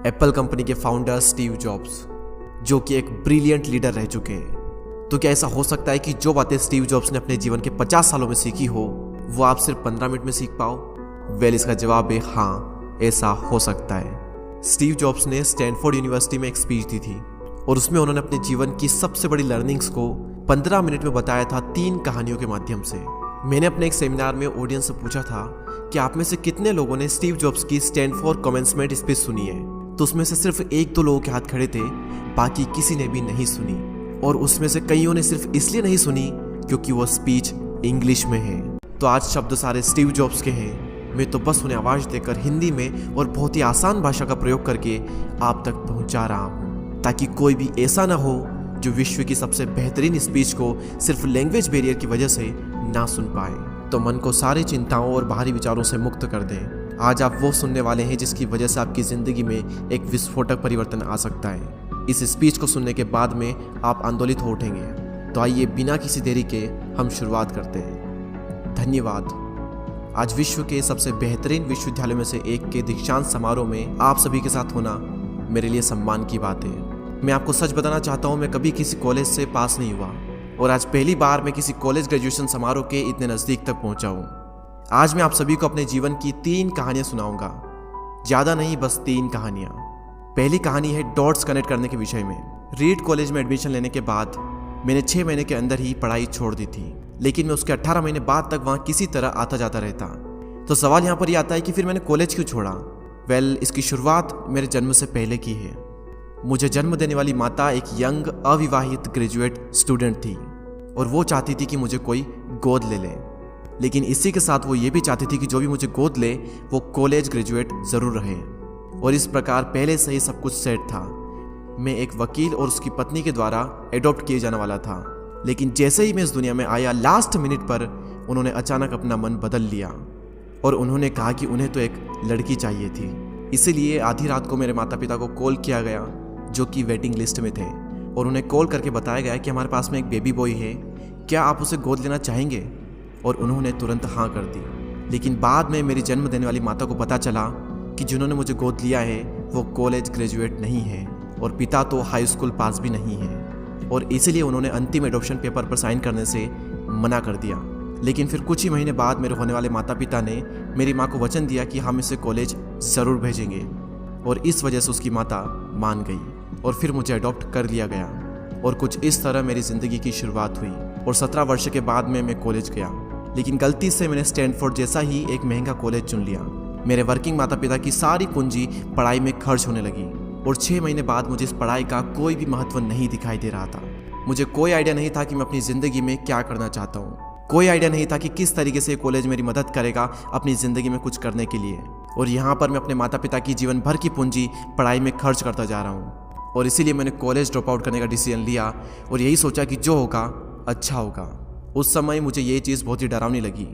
Apple company के founder Steve jobs, जो कि एक ब्रिलियंट लीडर रह चुके हैं। तो क्या ऐसा हो सकता है कि जो बातें स्टीव जॉब्स ने अपने जीवन के 50 सालों में सीखी हो वो आप सिर्फ 15 मिनट में सीख पाओ? वेल, इसका जवाब है हाँ, ऐसा हो सकता है। स्टीव जॉब्स ने स्टैनफोर्ड यूनिवर्सिटी में एक स्पीच दी थी और उसमें उन्होंने अपने जीवन की सबसे बड़ी लर्निंग्स को 15 मिनट में बताया था 3 कहानियों के माध्यम से। मैंने अपने एक सेमिनार में ऑडियंस से पूछा था कि आप में से कितने लोगों ने स्टीव जॉब्स की स्टैनफोर्ड कमेंसमेंट स्पीच सुनी है। तो उसमें से सिर्फ 1-2 लोगों के हाथ खड़े थे, बाकी किसी ने भी नहीं सुनी। और उसमें से कईयों ने सिर्फ इसलिए नहीं सुनी क्योंकि वो स्पीच इंग्लिश में है। तो आज शब्द सारे स्टीव जॉब्स के हैं। मैं तो बस उन्हें आवाज़ देकर हिंदी में और बहुत ही आसान भाषा का प्रयोग करके आप तक पहुंचा रहा हूं, ताकि कोई भी ऐसा ना हो जो विश्व की सबसे बेहतरीन स्पीच को सिर्फ लैंग्वेज बैरियर की वजह से ना सुन पाए। तो मन को सारी चिंताओं और बाहरी विचारों से मुक्त कर दें। आज आप वो सुनने वाले हैं जिसकी वजह से आपकी ज़िंदगी में एक विस्फोटक परिवर्तन आ सकता है। इस स्पीच को सुनने के बाद में आप आंदोलित हो उठेंगे। तो आइए बिना किसी देरी के हम शुरुआत करते हैं। धन्यवाद। आज विश्व के सबसे बेहतरीन विश्वविद्यालय में से एक के दीक्षांत समारोह में आप सभी के साथ होना मेरे लिए सम्मान की बात है। मैं आपको सच बताना चाहता हूँ, मैं कभी किसी कॉलेज से पास नहीं हुआ और आज पहली बार मैं किसी कॉलेज ग्रेजुएशन समारोह के इतने नज़दीक तक पहुँचा हूँ। आज मैं आप सभी को अपने जीवन की 3 कहानियाँ सुनाऊंगा। ज़्यादा नहीं, बस 3 कहानियाँ। पहली कहानी है डॉट्स कनेक्ट करने के विषय में। रीड कॉलेज में एडमिशन लेने के बाद मैंने 6 महीने के अंदर ही पढ़ाई छोड़ दी थी, लेकिन मैं उसके 18 महीने बाद तक वहाँ किसी तरह आता जाता रहता। तो सवाल यहाँ पर यह आता है कि फिर मैंने कॉलेज क्यों छोड़ा? वेल, इसकी शुरुआत मेरे जन्म से पहले की है। मुझे जन्म देने वाली माता एक यंग अविवाहित ग्रेजुएट स्टूडेंट थी और वो चाहती थी कि मुझे कोई गोद ले ले, लेकिन इसी के साथ वो ये भी चाहती थी कि जो भी मुझे गोद ले वो कॉलेज ग्रेजुएट ज़रूर रहे। और इस प्रकार पहले से ही सब कुछ सेट था। मैं एक वकील और उसकी पत्नी के द्वारा एडॉप्ट किए जाने वाला था, लेकिन जैसे ही मैं इस दुनिया में आया, लास्ट मिनट पर उन्होंने अचानक अपना मन बदल लिया और उन्होंने कहा कि उन्हें तो एक लड़की चाहिए थी। इसीलिए आधी रात को मेरे माता पिता को कॉल किया गया, जो कि वेटिंग लिस्ट में थे, और उन्हें कॉल करके बताया गया कि हमारे पास में एक बेबी बॉय है, क्या आप उसे गोद लेना चाहेंगे? और उन्होंने तुरंत हाँ कर दी। लेकिन बाद में मेरी जन्म देने वाली माता को पता चला कि जिन्होंने मुझे गोद लिया है वो कॉलेज ग्रेजुएट नहीं है और पिता तो हाई स्कूल पास भी नहीं है, और इसीलिए उन्होंने अंतिम एडॉप्शन पेपर पर साइन करने से मना कर दिया। लेकिन फिर कुछ ही महीने बाद मेरे होने वाले माता पिता ने मेरी माँ को वचन दिया कि हम इसे कॉलेज ज़रूर भेजेंगे, और इस वजह से उसकी माता मान गई और फिर मुझे अडॉप्ट कर लिया गया। और कुछ इस तरह मेरी ज़िंदगी की शुरुआत हुई और 17 वर्ष के बाद में मैं कॉलेज गया। लेकिन गलती से मैंने स्टैनफोर्ड जैसा ही एक महंगा कॉलेज चुन लिया। मेरे वर्किंग माता पिता की सारी पूंजी पढ़ाई में खर्च होने लगी और 6 महीने बाद मुझे इस पढ़ाई का कोई भी महत्व नहीं दिखाई दे रहा था। मुझे कोई आइडिया नहीं था कि मैं अपनी ज़िंदगी में क्या करना चाहता हूँ। कोई आइडिया नहीं था कि किस तरीके से कॉलेज मेरी मदद करेगा अपनी ज़िंदगी में कुछ करने के लिए। और यहाँ पर मैं अपने माता पिता की जीवन भर की पूंजी पढ़ाई में खर्च करता जा रहा हूँ। और इसीलिए मैंने कॉलेज ड्रॉप आउट करने का डिसीजन लिया और यही सोचा कि जो होगा अच्छा होगा। उस समय मुझे ये चीज़ बहुत ही डरावनी लगी,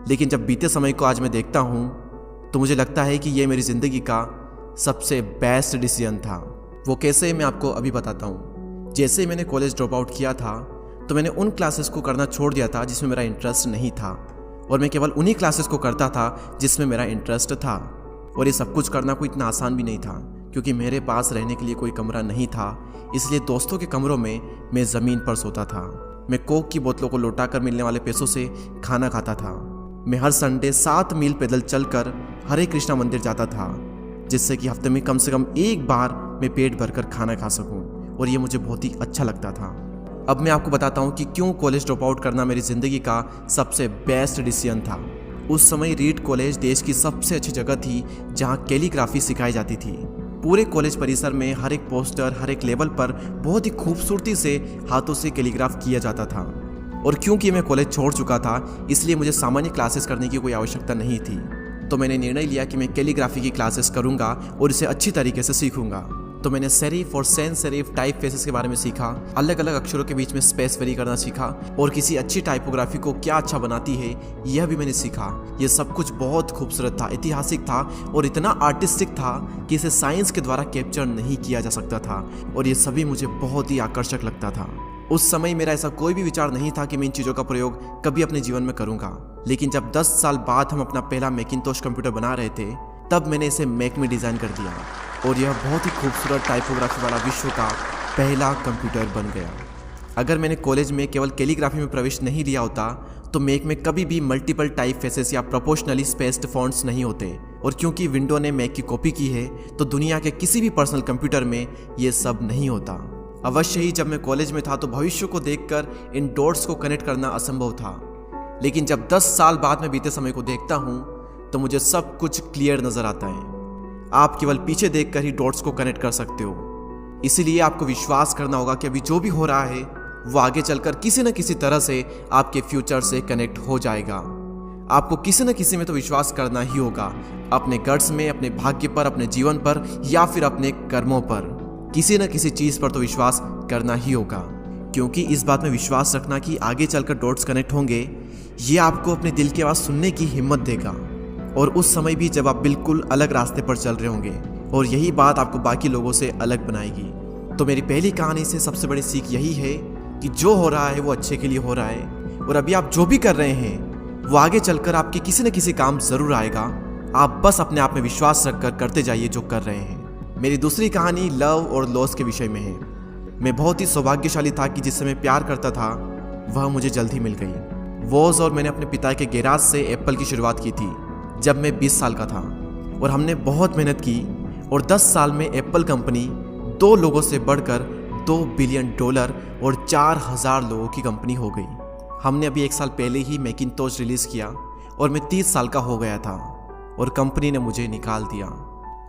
लेकिन जब बीते समय को आज मैं देखता हूँ तो मुझे लगता है कि ये मेरी ज़िंदगी का सबसे बेस्ट डिसीजन था। वो कैसे, मैं आपको अभी बताता हूँ। जैसे ही मैंने कॉलेज ड्रॉप आउट किया था तो मैंने उन क्लासेस को करना छोड़ दिया था जिसमें मेरा इंटरेस्ट नहीं था, और मैं केवल उन्हीं क्लासेस को करता था जिसमें मेरा इंटरेस्ट था। और ये सब कुछ करना कोई इतना आसान भी नहीं था, क्योंकि मेरे पास रहने के लिए कोई कमरा नहीं था। इसलिए दोस्तों के कमरों में मैं ज़मीन पर सोता था। मैं कोक की बोतलों को लौटाकर मिलने वाले पैसों से खाना खाता था। मैं हर संडे 7 मील पैदल चलकर हरे कृष्णा मंदिर जाता था, जिससे कि हफ्ते में कम से कम एक बार मैं पेट भरकर खाना खा सकूं, और ये मुझे बहुत ही अच्छा लगता था। अब मैं आपको बताता हूँ कि क्यों कॉलेज ड्रॉप आउट करना मेरी ज़िंदगी का सबसे बेस्ट डिसीजन था। उस समय रीड कॉलेज देश की सबसे अच्छी जगह थी जहाँ कैलीग्राफी सिखाई जाती थी। पूरे कॉलेज परिसर में हर एक पोस्टर, हर एक लेवल पर बहुत ही खूबसूरती से हाथों से कैलीग्राफ किया जाता था। और क्योंकि मैं कॉलेज छोड़ चुका था, इसलिए मुझे सामान्य क्लासेस करने की कोई आवश्यकता नहीं थी। तो मैंने निर्णय लिया कि मैं कैलीग्राफी की क्लासेस करूंगा और इसे अच्छी तरीके से सीखूंगा। तो मैंने सेरिफ और सैंस सेरिफ टाइप फेसेस के बारे में सीखा, अलग अलग अक्षरों के बीच में स्पेस वेरी करना सीखा, और किसी अच्छी टाइपोग्राफी को क्या अच्छा बनाती है यह भी मैंने सीखा। यह सब कुछ बहुत खूबसूरत था, ऐतिहासिक था और इतना आर्टिस्टिक था कि इसे साइंस के द्वारा कैप्चर नहीं किया जा सकता था, और ये सभी मुझे बहुत ही आकर्षक लगता था। उस समय मेरा ऐसा कोई भी विचार नहीं था कि मैं इन चीज़ों का प्रयोग कभी अपने जीवन में करूँगा। लेकिन जब 10 साल बाद हम अपना पहला मैकिंतोश कंप्यूटर बना रहे थे, तब मैंने इसे मैक में डिज़ाइन कर दिया और यह बहुत ही खूबसूरत टाइपोग्राफी वाला विश्व का पहला कंप्यूटर बन गया। अगर मैंने कॉलेज में केवल कैलीग्राफी में प्रवेश नहीं लिया होता तो मैक में कभी भी मल्टीपल टाइप फेसेस या प्रोपोर्शनली स्पेस्ड फॉन्ट्स नहीं होते, और क्योंकि विंडो ने मैक की कॉपी की है तो दुनिया के किसी भी पर्सनल कंप्यूटर में ये सब नहीं होता। अवश्य ही जब मैं कॉलेज में था तो भविष्य को देखकर इन डॉट्स को कनेक्ट करना असंभव था, लेकिन जब 10 साल बाद में बीते समय को देखता हूँ तो मुझे सब कुछ क्लियर नजर आता है। आप केवल पीछे देखकर ही डॉट्स को कनेक्ट कर सकते हो, इसीलिए आपको विश्वास करना होगा कि अभी जो भी हो रहा है वो आगे चलकर किसी न किसी तरह से आपके फ्यूचर से कनेक्ट हो जाएगा। आपको किसी न किसी में तो विश्वास करना ही होगा, अपने गट्स में, अपने भाग्य पर, अपने जीवन पर या फिर अपने कर्मों पर। किसी न किसी चीज पर तो विश्वास करना ही होगा, क्योंकि इस बात में विश्वास रखना कि आगे चलकर डॉट्स कनेक्ट होंगे, ये आपको अपने दिल की आवाज सुनने की हिम्मत देगा, और उस समय भी जब आप बिल्कुल अलग रास्ते पर चल रहे होंगे, और यही बात आपको बाकी लोगों से अलग बनाएगी। तो मेरी पहली कहानी से सबसे बड़ी सीख यही है कि जो हो रहा है वो अच्छे के लिए हो रहा है, और अभी आप जो भी कर रहे हैं वो आगे चलकर आपके किसी न किसी काम जरूर आएगा। आप बस अपने आप में विश्वास रखकर करते जाइए जो कर रहे हैं। मेरी दूसरी कहानी लव और लॉस के विषय में है। मैं बहुत ही सौभाग्यशाली था कि जिससे मैं प्यार करता था वह मुझे जल्द ही मिल गई। वॉज और मैंने अपने पिता के गैराज से एप्पल की शुरुआत की थी जब मैं 20 साल का था, और हमने बहुत मेहनत की, और 10 साल में एप्पल कंपनी 2 लोगों से बढ़कर $2 बिलियन और 4000 लोगों की कंपनी हो गई। हमने अभी 1 साल पहले ही मैकिंटोश रिलीज किया और मैं 30 साल का हो गया था, और कंपनी ने मुझे निकाल दिया।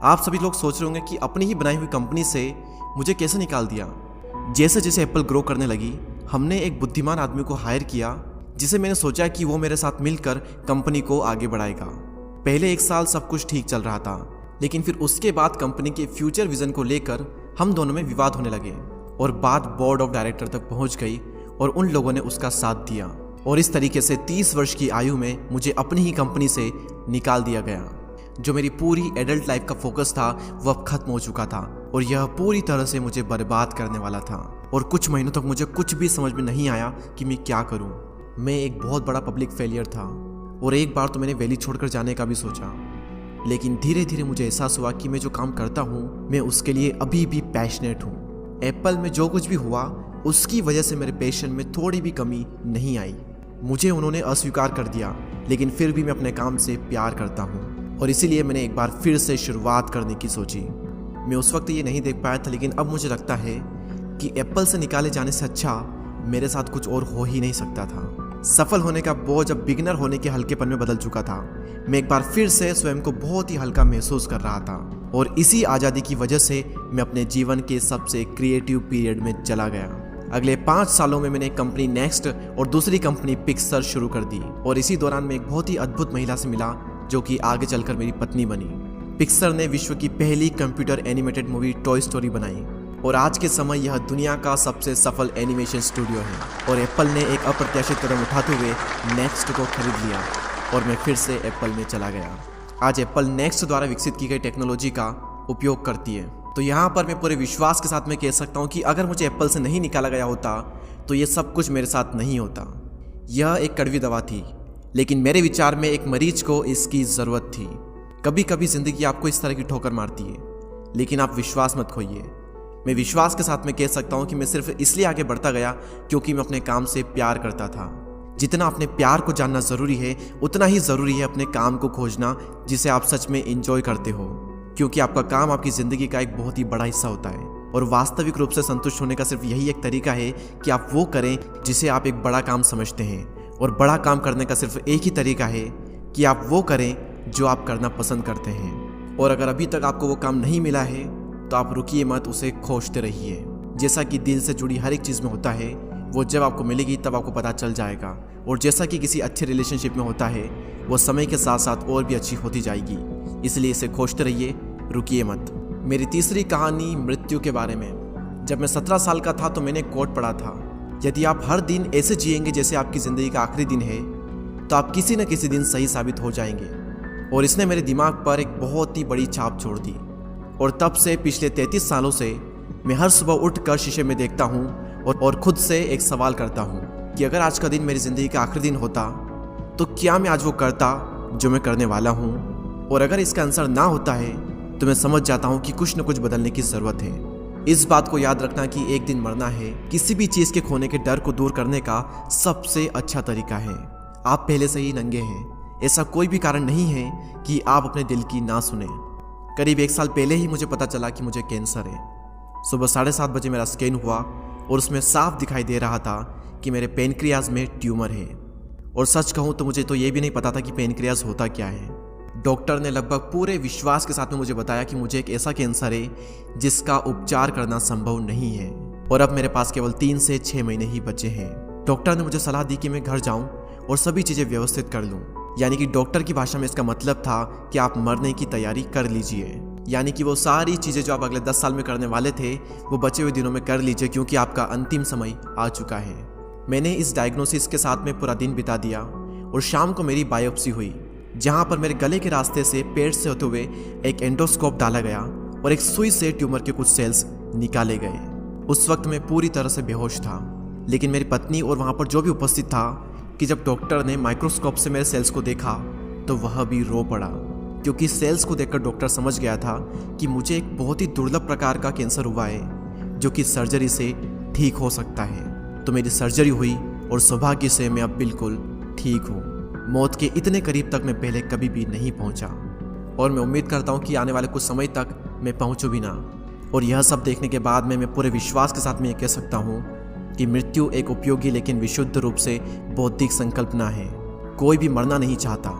आप सभी लोग सोच रहे होंगे कि अपनी ही बनाई हुई कंपनी से मुझे कैसे निकाल दिया। जैसे जैसे एप्पल ग्रो करने लगी, हमने एक बुद्धिमान आदमी को हायर किया जिसे मैंने सोचा कि वो मेरे साथ मिलकर कंपनी को आगे बढ़ाएगा। पहले 1 साल सब कुछ ठीक चल रहा था, लेकिन फिर उसके बाद कंपनी के फ्यूचर विजन को लेकर हम दोनों में विवाद होने लगे, और बात बोर्ड ऑफ डायरेक्टर तक पहुंच गई और उन लोगों ने उसका साथ दिया, और इस तरीके से 30 वर्ष की आयु में मुझे अपनी ही कंपनी से निकाल दिया गया। जो मेरी पूरी एडल्ट लाइफ का फोकस था वो अब खत्म हो चुका था, और यह पूरी तरह से मुझे बर्बाद करने वाला था, और कुछ महीनों तक मुझे कुछ भी समझ में नहीं आया कि मैं क्या करूं। मैं एक बहुत बड़ा पब्लिक फेलियर था, और एक बार तो मैंने वैली छोड़कर जाने का भी सोचा, लेकिन धीरे धीरे मुझे एहसास हुआ कि मैं जो काम करता हूँ मैं उसके लिए अभी भी पैशनेट हूँ। एप्पल में जो कुछ भी हुआ उसकी वजह से मेरे पैशन में थोड़ी भी कमी नहीं आई। मुझे उन्होंने अस्वीकार कर दिया, लेकिन फिर भी मैं अपने काम से प्यार करता हूँ, और इसीलिए मैंने एक बार फिर से शुरुआत करने की सोची। मैं उस वक्त ये नहीं देख पाया था, लेकिन अब मुझे लगता है कि एप्पल से निकाले जाने से अच्छा मेरे साथ कुछ और हो ही नहीं सकता था। सफल होने का बोझ अब बिगिनर होने के हल्केपन में बदल चुका था। मैं एक बार फिर से स्वयं को बहुत ही हल्का महसूस कर रहा था, और इसी आज़ादी की वजह से मैं अपने जीवन के सबसे क्रिएटिव पीरियड में चला गया। अगले 5 सालों में मैंने कंपनी नेक्स्ट और दूसरी कंपनी पिक्सर शुरू कर दी, और इसी दौरान मैं एक बहुत ही अद्भुत महिला से मिला जो कि आगे चलकर मेरी पत्नी बनी। पिक्सर ने विश्व की पहली computer animated movie toy story बनाई, और आज के समय यह दुनिया का सबसे सफल एनिमेशन स्टूडियो है। और एप्पल ने एक अप्रत्याशित कदम उठाते हुए नेक्स्ट को खरीद लिया, और मैं फिर से एप्पल में चला गया। आज एप्पल नेक्स्ट द्वारा विकसित की गई टेक्नोलॉजी का उपयोग करती है। तो यहाँ पर मैं पूरे विश्वास के साथ में कह सकता हूँ कि अगर मुझे एप्पल से नहीं निकाला गया होता तो ये सब कुछ मेरे साथ नहीं होता। यह एक कड़वी दवा थी, लेकिन मेरे विचार में एक मरीज को इसकी ज़रूरत थी। कभी कभी ज़िंदगी आपको इस तरह की ठोकर मारती है, लेकिन आप विश्वास मत खोइए। मैं विश्वास के साथ में कह सकता हूँ कि मैं सिर्फ इसलिए आगे बढ़ता गया क्योंकि मैं अपने काम से प्यार करता था। जितना अपने प्यार को जानना ज़रूरी है, उतना ही ज़रूरी है अपने काम को खोजना जिसे आप सच में एंजॉय करते हो, क्योंकि आपका काम आपकी ज़िंदगी का एक बहुत ही बड़ा हिस्सा होता है। और वास्तविक रूप से संतुष्ट होने का सिर्फ यही एक तरीका है कि आप वो करें जिसे आप एक बड़ा काम समझते हैं, और बड़ा काम करने का सिर्फ एक ही तरीका है कि आप वो करें जो आप करना पसंद करते हैं। और अगर अभी तक आपको वो काम नहीं मिला है तो आप रुकिए मत, उसे खोजते रहिए। जैसा कि दिल से जुड़ी हर एक चीज़ में होता है, वो जब आपको मिलेगी तब आपको पता चल जाएगा। और जैसा कि किसी अच्छे रिलेशनशिप में होता है, वो समय के साथ साथ और भी अच्छी होती जाएगी। इसलिए इसे खोजते रहिए, रुकिए मत। मेरी तीसरी कहानी मृत्यु के बारे में। जब मैं 17 साल का था तो मैंने कोट पढ़ा था, यदि आप हर दिन ऐसे जिएंगे जैसे आपकी ज़िंदगी का आखिरी दिन है तो आप किसी न किसी दिन सही साबित हो जाएंगे। और इसने मेरे दिमाग पर एक बहुत ही बड़ी छाप छोड़ दी। और तब से पिछले 33 सालों से मैं हर सुबह उठकर शीशे में देखता हूँ और खुद से एक सवाल करता हूँ कि अगर आज का दिन मेरी ज़िंदगी का आखिरी दिन होता तो क्या मैं आज वो करता जो मैं करने वाला हूँ। और अगर इसका आंसर ना होता है तो मैं समझ जाता हूँ कि कुछ न कुछ बदलने की ज़रूरत है। इस बात को याद रखना कि एक दिन मरना है किसी भी चीज़ के खोने के डर को दूर करने का सबसे अच्छा तरीका है। आप पहले से ही नंगे हैं, ऐसा कोई भी कारण नहीं है कि आप अपने दिल की ना सुने। करीब 1 साल पहले ही मुझे पता चला कि मुझे कैंसर है। सुबह 7:30 बजे मेरा स्कैन हुआ और उसमें साफ दिखाई दे रहा था कि मेरे पेनक्रियाज में ट्यूमर है। और सच कहूँ तो मुझे तो ये भी नहीं पता था कि पेनक्रियाज होता क्या है। डॉक्टर ने लगभग पूरे विश्वास के साथ में मुझे बताया कि मुझे एक ऐसा कैंसर है जिसका उपचार करना संभव नहीं है और अब मेरे पास केवल 3 से 6 महीने ही बचे हैं। डॉक्टर ने मुझे सलाह दी कि मैं घर जाऊं और सभी चीज़ें व्यवस्थित कर लूं। यानी कि डॉक्टर की भाषा में इसका मतलब था कि आप मरने की तैयारी कर लीजिए। यानी कि वो सारी चीज़ें जो आप अगले 10 साल में करने वाले थे वो बचे हुए दिनों में कर लीजिए, क्योंकि आपका अंतिम समय आ चुका है। मैंने इस डायग्नोसिस के साथ में पूरा दिन बिता दिया और शाम को मेरी बायोप्सी हुई, जहाँ पर मेरे गले के रास्ते से पेट से होते हुए एक एंडोस्कोप डाला गया और एक सुई से ट्यूमर के कुछ सेल्स निकाले गए। उस वक्त मैं पूरी तरह से बेहोश था, लेकिन मेरी पत्नी और वहाँ पर जो भी उपस्थित था कि जब डॉक्टर ने माइक्रोस्कोप से मेरे सेल्स को देखा तो वह भी रो पड़ा, क्योंकि सेल्स को देखकर डॉक्टर समझ गया था कि मुझे एक बहुत ही दुर्लभ प्रकार का कैंसर हुआ है जो कि सर्जरी से ठीक हो सकता है। तो मेरी सर्जरी हुई और सौभाग्य से मैं अब बिल्कुल ठीक हूँ। मौत के इतने करीब तक मैं पहले कभी भी नहीं पहुँचा और मैं उम्मीद करता हूँ कि आने वाले कुछ समय तक मैं पहुँचूँ भी ना। और यह सब देखने के बाद मैं पूरे विश्वास के साथ में यह कह सकता हूँ कि मृत्यु एक उपयोगी लेकिन विशुद्ध रूप से बौद्धिक संकल्पना है। कोई भी मरना नहीं चाहता,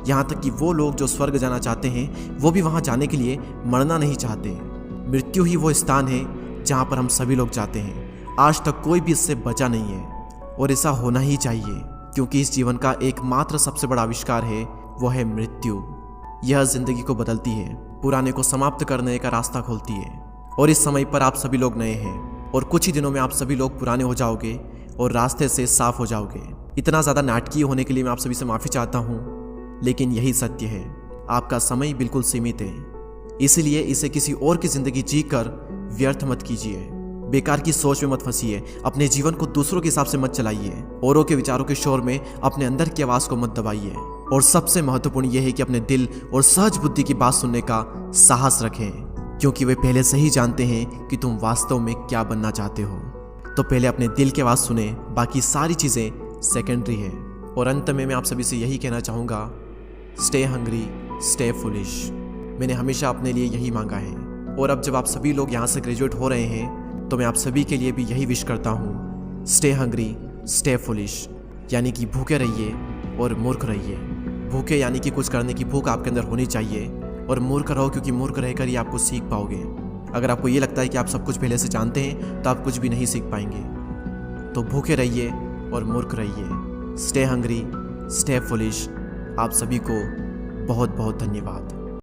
यहाँ तक कि वो लोग जो स्वर्ग जाना चाहते हैं वो भी वहाँ जाने के लिए मरना नहीं चाहते। मृत्यु ही वो स्थान है जहाँ पर हम सभी लोग जाते हैं। आज तक कोई भी इससे बचा नहीं है और ऐसा होना ही चाहिए, क्योंकि इस जीवन का एकमात्र सबसे बड़ा आविष्कार है वो है मृत्यु। यह जिंदगी को बदलती है, पुराने को समाप्त करने का रास्ता खोलती है। और इस समय पर आप सभी लोग नए हैं और कुछ ही दिनों में आप सभी लोग पुराने हो जाओगे और रास्ते से साफ हो जाओगे। इतना ज़्यादा नाटकीय होने के लिए मैं आप सभी से माफ़ी चाहता हूँ, लेकिन यही सत्य है। आपका समय बिल्कुल सीमित है, इसलिए इसे किसी और की ज़िंदगी जीकर व्यर्थ मत कीजिए। बेकार की सोच में मत फंसिए, अपने जीवन को दूसरों के हिसाब से मत चलाइए, औरों के विचारों के शोर में अपने अंदर की आवाज़ को मत दबाइए। और सबसे महत्वपूर्ण यह है कि अपने दिल और सहज बुद्धि की बात सुनने का साहस रखें, क्योंकि वे पहले से ही जानते हैं कि तुम वास्तव में क्या बनना चाहते हो। तो पहले अपने दिल की आवाज़ सुने, बाकी सारी चीज़ें सेकेंडरी है। और अंत में मैं आप सभी से यही कहना चाहूँगा, स्टे हंग्री, स्टे फुलिश। मैंने हमेशा अपने लिए यही मांगा है और अब जब आप सभी लोग यहाँ से ग्रेजुएट हो रहे हैं तो मैं आप सभी के लिए भी यही विश करता हूँ, स्टे हंग्री, स्टे फुलिश। यानी कि भूखे रहिए और मूर्ख रहिए। भूखे यानी कि कुछ करने की भूख आपके अंदर होनी चाहिए, और मूर्ख रहो क्योंकि मूर्ख रहकर ही आप कुछ सीख पाओगे। अगर आपको ये लगता है कि आप सब कुछ पहले से जानते हैं तो आप कुछ भी नहीं सीख पाएंगे। तो भूखे रहिए और मूर्ख रहिए। Stay hungry, stay foolish. आप सभी को बहुत बहुत धन्यवाद।